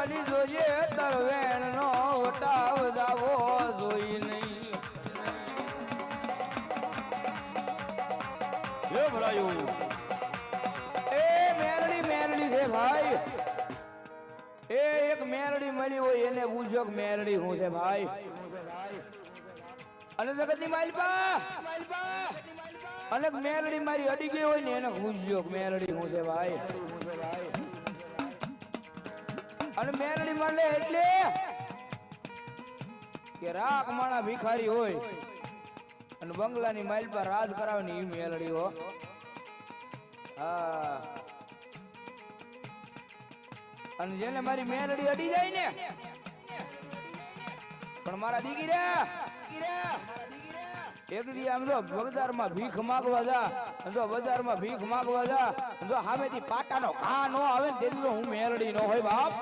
વાલી જોજે તરવેણ નો વટાવ જાવો જોઈ નહીં હે ભરાયું એ મેરડી છે ભાઈ એ એક મેરડી મળી હોય એને પૂછો કે મેરડી હું છે ભાઈ અને જગતની માલપા અને મેરડી મારી અડી ગઈ હોય ને એને પૂછજો કે મેરડી હું છે ભાઈ અને મેરડી મળે એટલે કે રાખ માણા ભિખારી હોય અને બંગલાની માઇલ પર રાજ કરાવે ને એ મેલડી હો હા અને જેને મારી મેલડી અડી જાય ને પણ મારા દીકરા એક દી આમ જો બજારમાં ભીખ માંગવા જા જો બજારમાં ભીખ માંગવા જા જો સામેથી પાટાનો ઘા નો આવે ને તેટલો હું મેલડી નો હોય બાપ